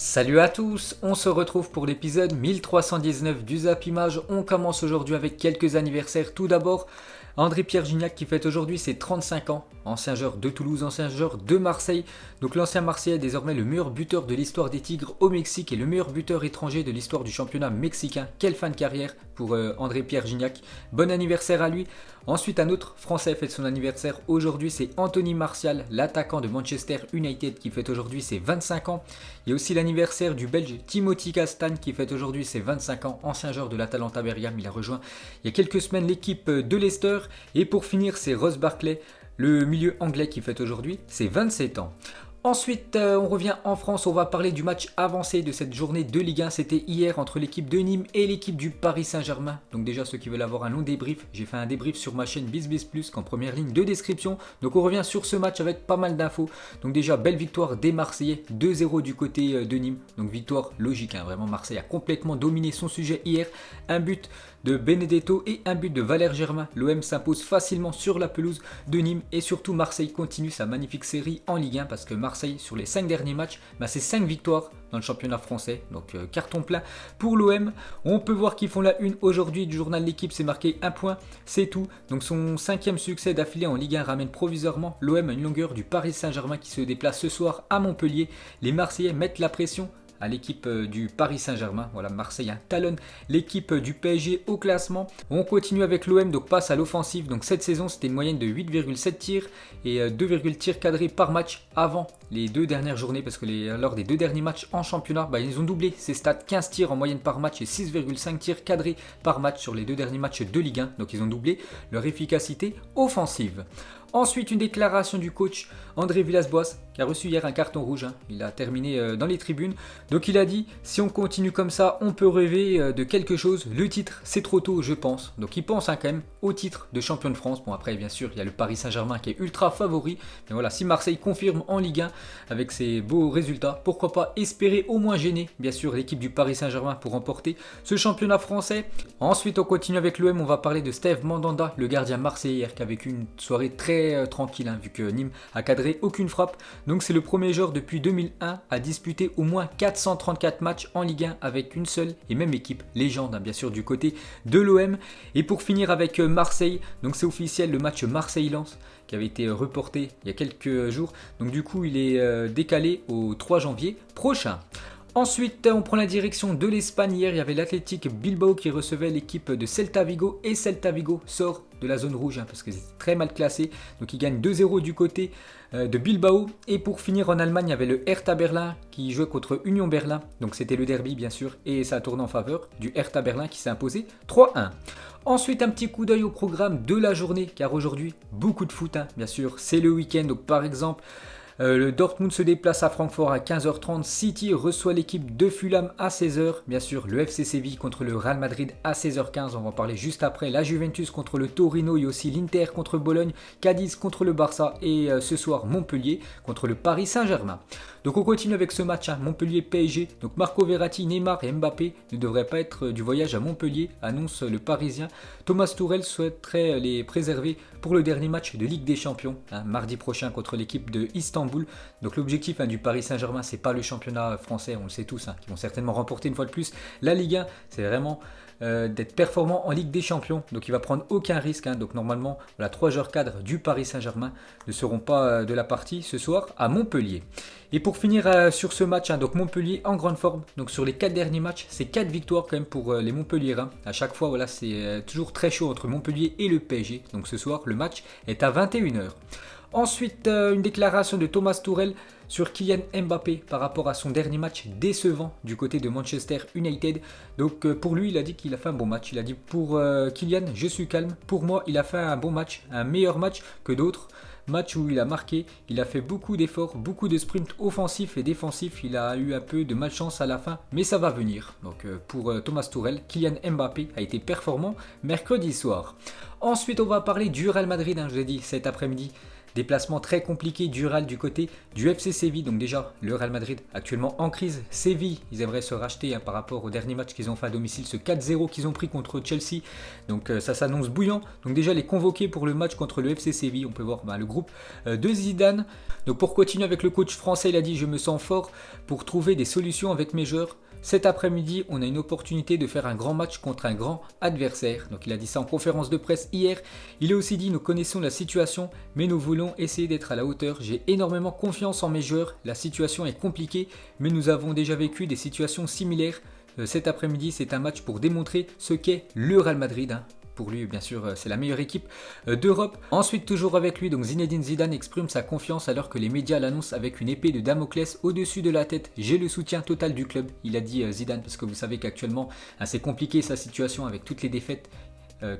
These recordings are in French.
Salut à tous, on se retrouve pour l'épisode 1319 du Zap Image. On commence aujourd'hui avec quelques anniversaires. Tout d'abord, André-Pierre Gignac qui fête aujourd'hui ses 35 ans, ancien joueur de Toulouse, ancien joueur de Marseille. Donc l'ancien Marseillais est désormais le meilleur buteur de l'histoire des Tigres au Mexique et le meilleur buteur étranger de l'histoire du championnat mexicain. Quelle fin de carrière pour André-Pierre Gignac. Bon anniversaire à lui. Ensuite, un autre Français fête son anniversaire aujourd'hui, c'est Anthony Martial, l'attaquant de Manchester United qui fête aujourd'hui ses 25 ans. Il y a aussi l'anniversaire du Belge Timothy Castagne qui fête aujourd'hui ses 25 ans, ancien joueur de l'Atalanta Bergame. Il a rejoint il y a quelques semaines l'équipe de Leicester. Et pour finir, c'est Ross Barkley, le milieu anglais qui fête aujourd'hui ses 27 ans. Ensuite, on revient en France, on va parler du match avancé de cette journée de Ligue 1. C'était hier entre l'équipe de Nîmes et l'équipe du Paris Saint-Germain. Donc déjà, ceux qui veulent avoir un long débrief, j'ai fait un débrief sur ma chaîne BizBiz Plus qu'en première ligne de description. Donc on revient sur ce match avec pas mal d'infos. Donc déjà, belle victoire des Marseillais, 2-0 du côté de Nîmes. Donc victoire logique, hein. Vraiment Marseille a complètement dominé son sujet hier. Un but de Benedetto et un but de Valère Germain. L'OM s'impose facilement sur la pelouse de Nîmes et surtout Marseille continue sa magnifique série en Ligue 1 parce que Marseille sur les 5 derniers matchs, c'est 5 victoires dans le championnat français, donc carton plein pour l'OM. On peut voir qu'ils font la une aujourd'hui du journal L'équipe, c'est marqué un point, c'est tout. Donc son 5e succès d'affilée en Ligue 1 ramène provisoirement l'OM à une longueur du Paris Saint-Germain qui se déplace ce soir à Montpellier. Les Marseillais mettent la pression à l'équipe du Paris Saint-Germain. Voilà, Marseille talonne l'équipe du PSG au classement. On continue avec l'OM, donc passe à l'offensive. Donc cette saison, c'était une moyenne de 8,7 tirs et 2,0 tirs cadrés par match avant les 2 dernières journées parce que lors des 2 derniers matchs en championnat, ils ont doublé ces stats, 15 tirs en moyenne par match et 6,5 tirs cadrés par match sur les 2 derniers matchs de Ligue 1. Donc ils ont doublé leur efficacité offensive. Ensuite, une déclaration du coach André Villas-Boas qui a reçu hier un carton rouge. Il a terminé dans les tribunes. Donc il a dit, si on continue comme ça, on peut rêver de quelque chose. Le titre, c'est trop tôt, je pense. Donc il pense quand même au titre de champion de France. Bon après, bien sûr, il y a le Paris Saint-Germain qui est ultra favori. Mais voilà, si Marseille confirme en Ligue 1 avec ses beaux résultats, pourquoi pas espérer au moins gêner, bien sûr, l'équipe du Paris Saint-Germain pour remporter ce championnat français. Ensuite, on continue avec l'OM. On va parler de Steve Mandanda, le gardien marseillais hier qui a vécu une soirée très tranquille vu que Nîmes a cadré aucune frappe. Donc c'est le premier joueur depuis 2001 à disputer au moins 434 matchs en Ligue 1 avec une seule et même équipe, légende bien sûr du côté de l'OM. Et pour finir avec Marseille, donc c'est officiel, le match Marseille-Lens qui avait été reporté il y a quelques jours. Donc du coup il est décalé au 3 janvier prochain. Ensuite, on prend la direction de l'Espagne. Hier, il y avait l'Athletic Bilbao qui recevait l'équipe de Celta Vigo. Et Celta Vigo sort de la zone rouge parce que c'est très mal classé. Donc, il gagne 2-0 du côté de Bilbao. Et pour finir, en Allemagne, il y avait le Hertha Berlin qui jouait contre Union Berlin. Donc, c'était le derby, bien sûr. Et ça a tourné en faveur du Hertha Berlin qui s'est imposé 3-1. Ensuite, un petit coup d'œil au programme de la journée. Car aujourd'hui, beaucoup de foot, bien sûr. C'est le week-end. Donc, par exemple, le Dortmund se déplace à Francfort à 15h30. City reçoit l'équipe de Fulham à 16h. Bien sûr, le FC Séville contre le Real Madrid à 16h15. On va en parler juste après. La Juventus contre le Torino. Il y a aussi l'Inter contre Bologne. Cadiz contre le Barça. Et ce soir, Montpellier contre le Paris Saint-Germain. Donc on continue avec ce match, Montpellier-PSG. Donc Marco Verratti, Neymar et Mbappé ne devraient pas être du voyage à Montpellier, annonce le Parisien. Thomas Tuchel souhaiterait les préserver pour le dernier match de Ligue des Champions, mardi prochain contre l'équipe de Istanbul. Donc l'objectif du Paris Saint-Germain, c'est pas le championnat français, on le sait tous, qui vont certainement remporter une fois de plus la Ligue 1. C'est vraiment d'être performant en Ligue des Champions, donc il va prendre aucun risque. Donc normalement, 3 joueurs cadres du Paris Saint-Germain ne seront pas de la partie ce soir à Montpellier. Et pour finir sur ce match, donc Montpellier en grande forme. Donc sur les 4 derniers matchs, c'est 4 victoires quand même pour les Montpelliérains. À chaque fois, c'est toujours très chaud entre Montpellier et le PSG. Donc ce soir, le match est à 21h. Ensuite, une déclaration de Thomas Tuchel sur Kylian Mbappé par rapport à son dernier match décevant du côté de Manchester United. Donc pour lui, il a dit qu'il a fait un bon match. Il a dit pour Kylian, je suis calme. Pour moi, il a fait un bon match, un meilleur match que d'autres. Match où il a marqué, il a fait beaucoup d'efforts, beaucoup de sprints offensifs et défensifs. Il a eu un peu de malchance à la fin, mais ça va venir. Donc pour Thomas Tuchel, Kylian Mbappé a été performant mercredi soir. Ensuite, on va parler du Real Madrid, je l'ai dit cet après-midi. Déplacement très compliqué du Real du côté du FC Séville. Donc déjà, le Real Madrid actuellement en crise. Séville, ils aimeraient se racheter par rapport au dernier match qu'ils ont fait à domicile, ce 4-0 qu'ils ont pris contre Chelsea. Donc ça s'annonce bouillant. Donc déjà, les convoqués pour le match contre le FC Séville. On peut voir le groupe de Zidane. Donc pour continuer avec le coach français, il a dit « Je me sens fort pour trouver des solutions avec mes joueurs. Cet après-midi, on a une opportunité de faire un grand match contre un grand adversaire. » Donc il a dit ça en conférence de presse hier. Il a aussi dit « Nous connaissons la situation, mais nous voulons essayer d'être à la hauteur. J'ai énormément confiance en mes joueurs. La situation est compliquée, mais nous avons déjà vécu des situations similaires. Cet après-midi, c'est un match pour démontrer ce qu'est le Real Madrid. » Pour lui, bien sûr, c'est la meilleure équipe d'Europe. Ensuite, toujours avec lui, donc Zinedine Zidane exprime sa confiance alors que les médias l'annoncent avec une épée de Damoclès au-dessus de la tête. J'ai le soutien total du club, il a dit Zidane, parce que vous savez qu'actuellement, c'est compliqué sa situation avec toutes les défaites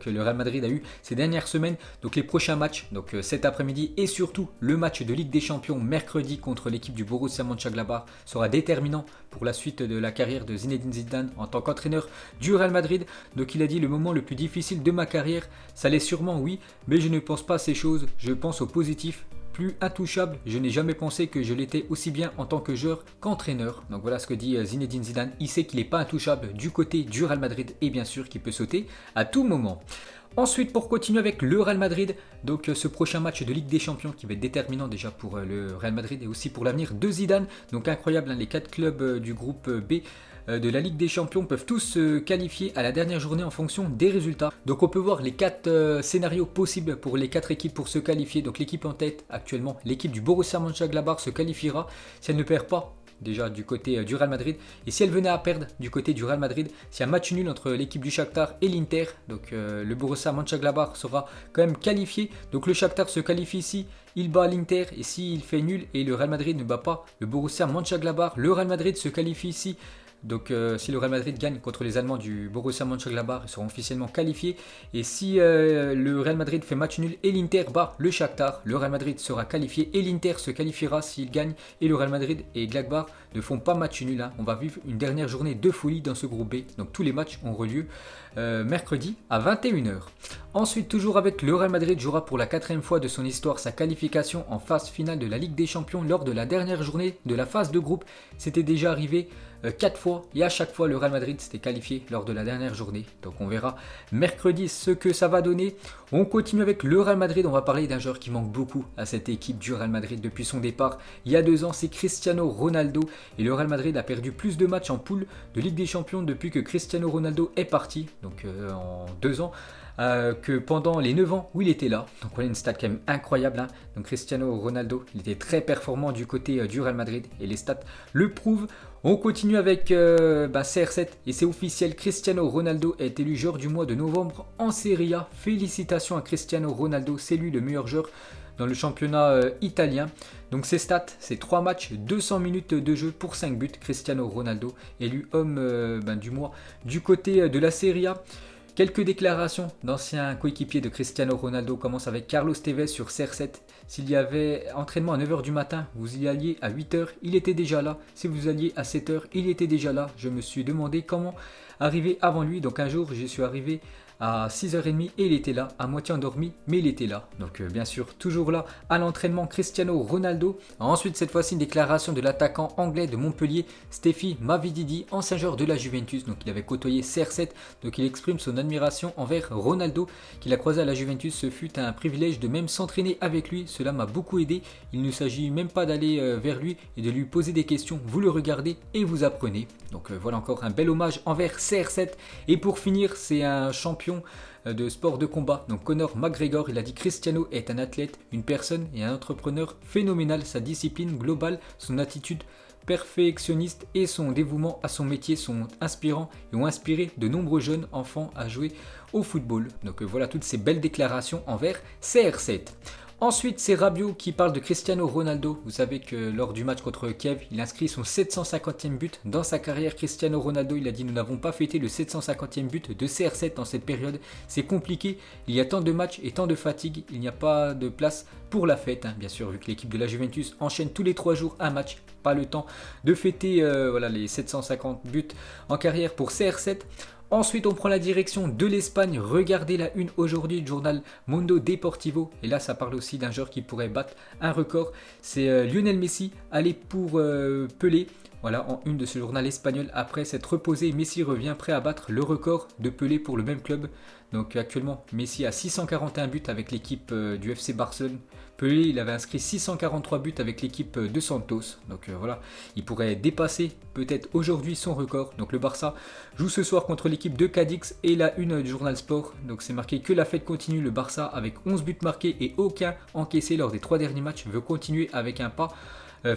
que le Real Madrid a eu ces dernières semaines. Donc les prochains matchs, donc cet après-midi et surtout le match de Ligue des Champions mercredi contre l'équipe du Borussia Mönchengladbach sera déterminant pour la suite de la carrière de Zinedine Zidane en tant qu'entraîneur du Real Madrid. Donc il a dit le moment le plus difficile de ma carrière, ça l'est sûrement oui, mais je ne pense pas à ces choses, je pense au positif. Plus intouchable, je n'ai jamais pensé que je l'étais aussi bien en tant que joueur qu'entraîneur. Donc voilà ce que dit Zinedine Zidane. Il sait qu'il n'est pas intouchable du côté du Real Madrid et bien sûr qu'il peut sauter à tout moment. Ensuite, pour continuer avec le Real Madrid, donc ce prochain match de Ligue des Champions qui va être déterminant déjà pour le Real Madrid et aussi pour l'avenir de Zidane. Donc incroyable, les 4 clubs du groupe B de la Ligue des Champions peuvent tous se qualifier à la dernière journée en fonction des résultats. Donc on peut voir les 4 scénarios possibles pour les 4 équipes pour se qualifier. Donc l'équipe en tête actuellement, l'équipe du Borussia Mönchengladbach se qualifiera si elle ne perd pas déjà du côté du Real Madrid. Et si elle venait à perdre du côté du Real Madrid, s'il y a un match nul entre l'équipe du Shakhtar et l'Inter, donc le Borussia Mönchengladbach sera quand même qualifié. Donc le Shakhtar se qualifie ici, il bat l'Inter et s'il fait nul et le Real Madrid ne bat pas le Borussia Mönchengladbach, le Real Madrid se qualifie ici. Donc si le Real Madrid gagne contre les Allemands du Borussia Mönchengladbach, ils seront officiellement qualifiés. Et si le Real Madrid fait match nul et l'Inter bat le Shakhtar, le Real Madrid sera qualifié et l'Inter se qualifiera s'il gagne. Et le Real Madrid et Gladbach ne font pas match nul. On va vivre une dernière journée de folie dans ce groupe B. Donc tous les matchs auront lieu mercredi à 21h. Ensuite, toujours avec le Real Madrid, jouera pour la 4e fois de son histoire sa qualification en phase finale de la Ligue des Champions lors de la dernière journée de la phase de groupe. C'était déjà arrivé 4 fois et à chaque fois le Real Madrid s'était qualifié lors de la dernière journée. Donc on verra mercredi ce que ça va donner. On continue avec le Real Madrid, on va parler d'un joueur qui manque beaucoup à cette équipe du Real Madrid depuis son départ il y a 2 ans, c'est Cristiano Ronaldo. Et le Real Madrid a perdu plus de matchs en poule de Ligue des Champions depuis que Cristiano Ronaldo est parti, donc en 2 ans. Que pendant les 9 ans où il était là. Donc on a une stat quand même incroyable. Donc Cristiano Ronaldo, il était très performant du côté du Real Madrid et les stats le prouvent. On continue avec CR7 et c'est officiel, Cristiano Ronaldo est élu joueur du mois de novembre en Serie A. Félicitations à Cristiano Ronaldo, c'est lui le meilleur joueur dans le championnat italien. Donc ses stats, c'est 3 matchs, 200 minutes de jeu pour 5 buts. Cristiano Ronaldo élu homme du mois du côté de la Serie A. Quelques déclarations d'anciens coéquipiers de Cristiano Ronaldo commencent avec Carlos Tevez sur CR7. S'il y avait entraînement à 9h du matin, vous y alliez à 8h, il était déjà là. Si vous alliez à 7h, il était déjà là. Je me suis demandé comment arriver avant lui. Donc un jour, je suis arrivé à 6h30 et il était là, à moitié endormi, mais il était là. Donc bien sûr, toujours là à l'entraînement Cristiano Ronaldo. Ensuite, cette fois-ci, une déclaration de l'attaquant anglais de Montpellier, Stephy Mavididi, ancien joueur de la Juventus. Donc il avait côtoyé CR7, donc il exprime son admiration envers Ronaldo, qu'il a croisé à la Juventus. Ce fut un privilège de même s'entraîner avec lui, cela m'a beaucoup aidé. Il ne s'agit même pas d'aller vers lui et de lui poser des questions, vous le regardez et vous apprenez. Donc voilà encore un bel hommage envers CR7. Et pour finir, c'est un champion de sport de combat, donc Conor McGregor. Il a dit: Cristiano est un athlète, une personne et un entrepreneur phénoménal. Sa discipline globale, son attitude perfectionniste et son dévouement à son métier sont inspirants et ont inspiré de nombreux jeunes enfants à jouer au football. Donc voilà toutes ces belles déclarations envers CR7. Ensuite, c'est Rabiot qui parle de Cristiano Ronaldo. Vous savez que lors du match contre Kiev, il inscrit son 750e but dans sa carrière. Cristiano Ronaldo, il a dit: nous n'avons pas fêté le 750e but de CR7 dans cette période. C'est compliqué, il y a tant de matchs et tant de fatigue, il n'y a pas de place pour la fête. Bien sûr, vu que l'équipe de la Juventus enchaîne tous les 3 jours un match. pas le temps de fêter voilà, les 750 buts en carrière pour CR7. Ensuite, on prend la direction de l'Espagne. Regardez la une aujourd'hui du journal Mundo Deportivo. Et là, ça parle aussi d'un joueur qui pourrait battre un record. C'est Lionel Messi, allé pour Pelé. Voilà, en une de ce journal espagnol. Après s'être reposé, Messi revient prêt à battre le record de Pelé pour le même club. Donc actuellement, Messi a 641 buts avec l'équipe du FC Barcelone. Pelé, il avait inscrit 643 buts avec l'équipe de Santos. Donc voilà, il pourrait dépasser peut-être aujourd'hui son record. Donc le Barça joue ce soir contre l'équipe de Cadix et la une du journal Sport. Donc c'est marqué que la fête continue. Le Barça avec 11 buts marqués et aucun encaissé lors des 3 derniers matchs veut continuer avec un pas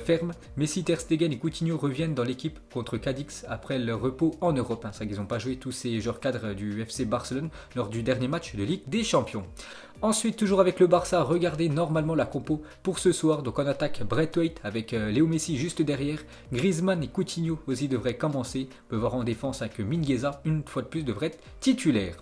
ferme. Messi, Ter Stegen et Coutinho reviennent dans l'équipe contre Cadix après leur repos en Europe. C'est vrai qu'ils n'ont pas joué tous ces joueurs cadres du FC Barcelone lors du dernier match de Ligue des Champions. Ensuite, toujours avec le Barça, regardez normalement la compo pour ce soir. Donc en attaque, Braithwaite avec Léo Messi juste derrière. Griezmann et Coutinho aussi devraient commencer. On peut voir en défense avec Mingueza, une fois de plus, devrait être titulaire.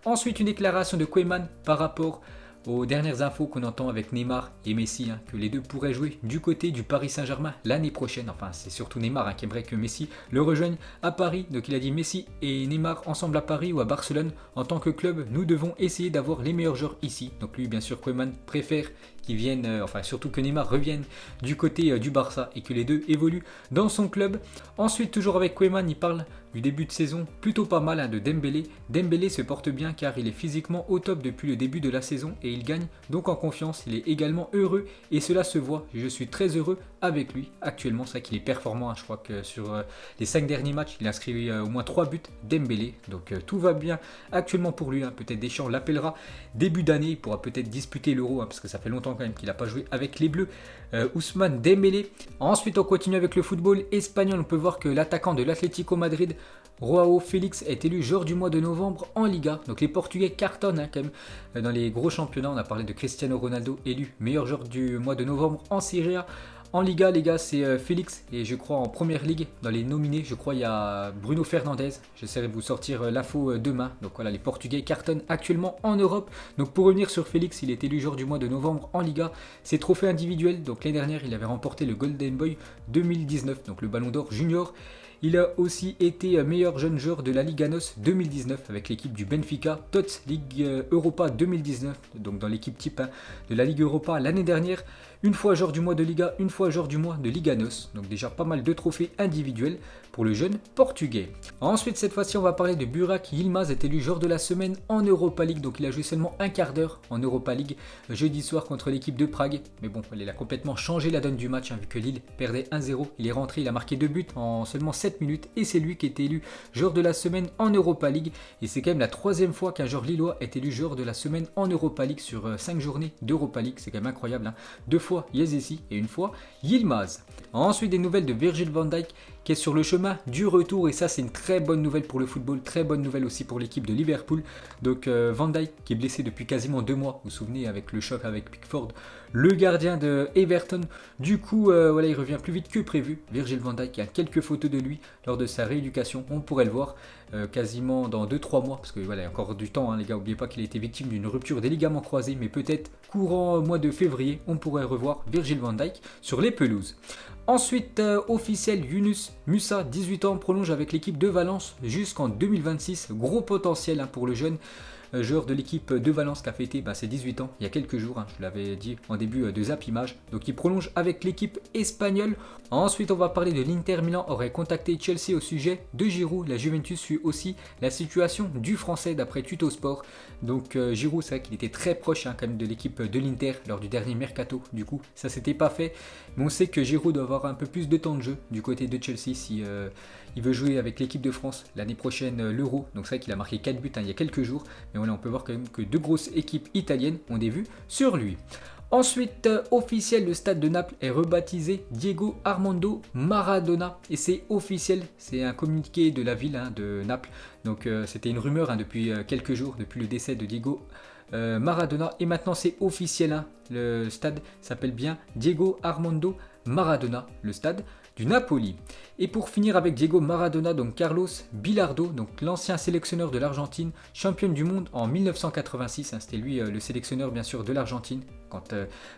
Ensuite, une déclaration de Koeman par rapport aux dernières infos qu'on entend avec Neymar et Messi, que les deux pourraient jouer du côté du Paris Saint-Germain l'année prochaine. Enfin, c'est surtout Neymar qui aimerait que Messi le rejoigne à Paris. Donc il a dit Messi et Neymar ensemble à Paris ou à Barcelone. En tant que club, nous devons essayer d'avoir les meilleurs joueurs ici. Donc lui, bien sûr, Koeman préfère qu'ils viennent, enfin surtout que Neymar revienne du côté du Barça et que les deux évoluent dans son club. Ensuite, toujours avec Koeman, il parle du début de saison plutôt pas mal de Dembélé. Dembélé se porte bien car il est physiquement au top depuis le début de la saison et il gagne donc en confiance. Il est également heureux et cela se voit. Je suis très heureux avec lui actuellement. C'est vrai qu'il est performant. Je crois que sur les 5 derniers matchs, il a inscrit au moins 3 buts Dembélé. Donc tout va bien actuellement pour lui. Peut-être Deschamps l'appellera début d'année. Il pourra peut-être disputer l'Euro parce que ça fait longtemps quand même qu'il n'a pas joué avec les Bleus. Ousmane Dembélé. Ensuite, on continue avec le football espagnol. On peut voir que l'attaquant de l'Atlético Madrid, Joao Félix, est élu joueur du mois de novembre en Liga. Donc les Portugais cartonnent quand même dans les gros championnats. On a parlé de Cristiano Ronaldo, élu meilleur joueur du mois de novembre en Serie A. En Liga, les gars, c'est Félix. Et je crois en Première Ligue, dans les nominés, je crois il y a Bruno Fernandes. J'essaierai de vous sortir l'info demain. Donc voilà, les Portugais cartonnent actuellement en Europe. Donc pour revenir sur Félix, il est élu joueur du mois de novembre en Liga. C'est trophée individuel. Donc l'année dernière, il avait remporté le Golden Boy 2019, donc le Ballon d'Or junior. Il a aussi été meilleur jeune joueur de la Liga NOS 2019 avec l'équipe du Benfica, TOTS Ligue Europa 2019, donc dans l'équipe type de la Ligue Europa l'année dernière. Une fois joueur du mois de Liga, une fois joueur du mois de Liga NOS. Donc déjà pas mal de trophées individuels pour le jeune portugais. Ensuite, cette fois-ci, on va parler de Burak Yilmaz, est élu joueur de la semaine en Europa League. Donc il a joué seulement un quart d'heure en Europa League jeudi soir contre l'équipe de Prague. Mais bon, il a complètement changé la donne du match vu que Lille perdait 1-0. Il est rentré, il a marqué 2 buts en seulement 7 minutes et c'est lui qui est élu joueur de la semaine en Europa League. Et c'est quand même la 3e fois qu'un joueur lillois est élu joueur de la semaine en Europa League sur 5 journées d'Europa League. C'est quand même incroyable. 2 fois Yezesi et une fois Yilmaz. Ensuite, des nouvelles de Virgil van Dijk qui est sur le chemin du retour et ça c'est une très bonne nouvelle pour le football, très bonne nouvelle aussi pour l'équipe de Liverpool. Donc Van Dijk qui est blessé depuis quasiment 2 mois, vous vous souvenez avec le choc avec Pickford, le gardien de Everton. Du coup voilà, il revient plus vite que prévu. Virgil van Dijk, il y a quelques photos de lui lors de sa rééducation, on pourrait le voir quasiment dans 2-3 mois parce que voilà, il y a encore du temps les gars, n'oubliez pas qu'il a été victime d'une rupture des ligaments croisés, mais peut-être courant mois de février on pourrait revoir Virgil van Dijk sur les pelouses. Ensuite, officiel, Yunus Musa, 18 ans, prolonge avec l'équipe de Valence jusqu'en 2026. Gros potentiel pour le jeune joueur de l'équipe de Valence qui a fêté ses 18 ans il y a quelques jours. Je l'avais dit en début de Zap Image. Donc il prolonge avec l'équipe espagnole. Ensuite, on va parler de l'Inter Milan aurait contacté Chelsea au sujet de Giroud. La Juventus suit aussi la situation du Français d'après Tutosport. Donc Giroud, c'est vrai qu'il était très proche quand même de l'équipe de l'Inter lors du dernier mercato. Du coup, ça s'était pas fait. Mais on sait que Giroud doit avoir un peu plus de temps de jeu du côté de Chelsea si il veut jouer avec l'équipe de France l'année prochaine l'Euro. Donc c'est vrai qu'il a marqué 4 buts il y a quelques jours. Mais voilà, on peut voir quand même que 2 grosses équipes italiennes ont des vues sur lui. Ensuite, officiel, le stade de Naples est rebaptisé Diego Armando Maradona. Et c'est officiel, c'est un communiqué de la ville de Naples. Donc c'était une rumeur depuis quelques jours, depuis le décès de Diego Maradona. Et maintenant c'est officiel, le stade s'appelle bien Diego Armando Maradona, le stade du Napoli. Et pour finir avec Diego Maradona, donc Carlos Bilardo, donc l'ancien sélectionneur de l'Argentine, championne du monde en 1986, c'était lui le sélectionneur bien sûr de l'Argentine, quand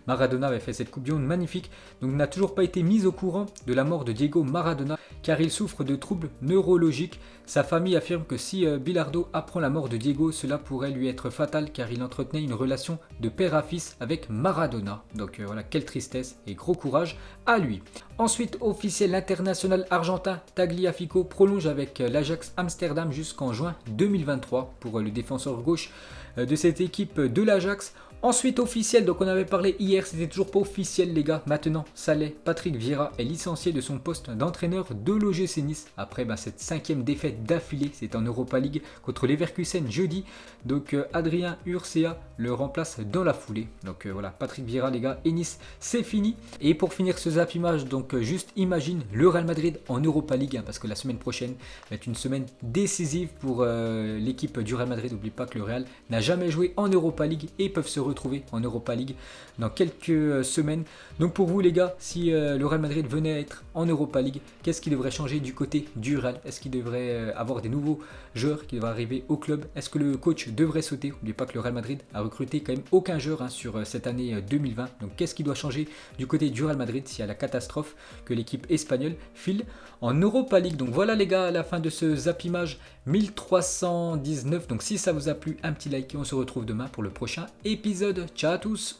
Maradona avait fait cette Coupe du Monde magnifique, donc n'a toujours pas été mis au courant de la mort de Diego Maradona car il souffre de troubles neurologiques. Sa famille affirme que si Bilardo apprend la mort de Diego, cela pourrait lui être fatal car il entretenait une relation de père à fils avec Maradona. Donc voilà, quelle tristesse et gros courage à lui. Ensuite, officiel international argentin Tagliafico prolonge avec l'Ajax Amsterdam jusqu'en juin 2023 pour le défenseur gauche de cette équipe de l'Ajax. Ensuite officiel, donc on avait parlé hier, c'était toujours pas officiel les gars. Maintenant, ça l'est, Patrick Vieira est licencié de son poste d'entraîneur de l'OGC Nice après cette 5e défaite d'affilée, c'est en Europa League contre Leverkusen jeudi. Donc Adrien Urcea le remplace dans la foulée. Donc voilà, Patrick Vieira les gars, et Nice c'est fini. Et pour finir ce Zap Image, donc juste imagine le Real Madrid en Europa League, hein, parce que la semaine prochaine va être une semaine décisive pour l'équipe du Real Madrid. N'oublie pas que le Real n'a jamais joué en Europa League et peuvent se retrouver en Europa League dans quelques semaines. Donc pour vous les gars, si le Real Madrid venait à être en Europa League, qu'est-ce qui devrait changer du côté du Real? Est-ce qu'il devrait avoir des nouveaux joueurs qui devraient arriver au club? Est-ce que le coach devrait sauter? N'oubliez pas que le Real Madrid a recruté quand même aucun joueur sur cette année 2020. Donc qu'est-ce qui doit changer du côté du Real Madrid s'il y a la catastrophe que l'équipe espagnole file en Europa League? Donc voilà les gars, à la fin de ce Zap Image 1319. Donc si ça vous a plu, un petit like et on se retrouve demain pour le prochain épisode. Ciao à tous!